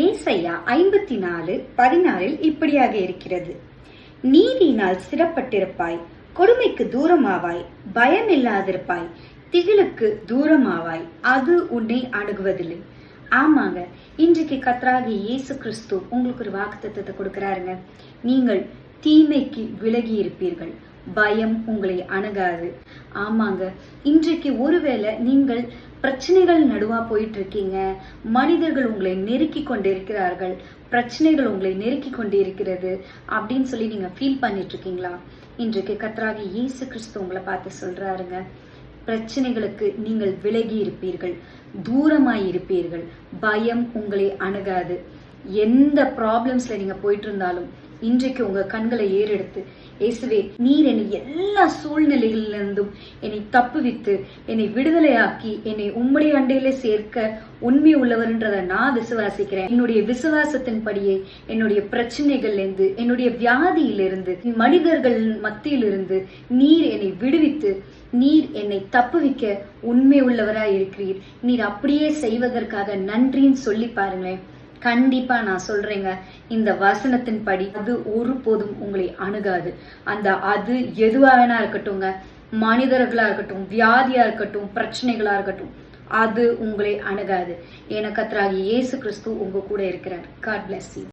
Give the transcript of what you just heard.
ஏசாயா 54:16 இப்படியாக இருக்கிறது. நீதியினால் சிறப்பட்டிருப்பாய், கொடுமைக்கு தூரமாவாய், பயம் இல்லாதிருப்பாய், திகிலுக்கு தூரமாவாய், அது உன்னை அணுகுவதில்லை. ஆமாங்க, இன்றைக்கு கர்த்தராகிய இயேசு கிறிஸ்து உங்களுக்கு ஒரு வாக்குத்தத்தத்தை கொடுக்கிறாருங்க. நீங்கள் தீமைக்கு விலகி இருப்பீர்கள், பயம் உங்களை அணுகாது. ஆமாங்க, இன்றைக்கு ஒருவேளை நீங்கள் பிரச்சனைகள் நடுவா போயிட்டு இருக்கீங்க, மனிதர்கள் உங்களை நெருக்கி கொண்டிருக்கிறார்கள், பிரச்சனைகள் உங்களை நெருக்கி கொண்டிருக்கிறது அப்படின்னு சொல்லி நீங்க ஃபீல் பண்ணிட்டு இருக்கீங்களா? இன்றைக்கு கர்த்தராகிய இயேசு கிறிஸ்து உங்களை பார்த்து சொல்றாருங்க, பிரச்சனைகளுக்கு நீங்கள் விலகி இருப்பீர்கள், தூரமாய் இருப்பீர்கள், பயம் உங்களை அணுகாது. எந்த ப்ராப்ளம்ஸ்ல நீங்க போயிட்டு இருந்தாலும் இன்றைக்கு உங்க கண்களை ஏறெடுத்து, இயேசுவே நீர் என்னை எல்லா சூழ்நிலைகளிலிருந்தும் என்னை தப்புவித்து என்னை விடுதலையாக்கி என்னை உம்முடைய அண்டையில சேர்க்க உண்மை உள்ளவர்ன்றதை நான் விசுவாசிக்கிறேன். என்னுடைய விசுவாசத்தின் படியே என்னுடைய பிரச்சனைகள்ல இருந்து, என்னுடைய வியாதியிலிருந்து, மனிதர்கள் மத்தியிலிருந்து நீர் என்னை விடுவித்து நீர் என்னை தப்புவிக்க உண்மை உள்ளவராய் இருக்கிறீர். நீர் அப்படியே செய்வதற்காக நன்றின்னு சொல்லி பாருங்களேன். கண்டிப்பா நான் சொல்றேங்க, இந்த வசனத்தின் படி அது ஒருபோதும் உங்களை அணுகாது. அது எதுவா வேணா இருக்கட்டும்ங்க, மனிதர்களா இருக்கட்டும், வியாதியா இருக்கட்டும், பிரச்சனைகளா இருக்கட்டும், அது உங்களை அணுகாது. ஏன்னா கர்த்தராகிய இயேசு கிறிஸ்து உங்க கூட இருக்கிறார். God bless you.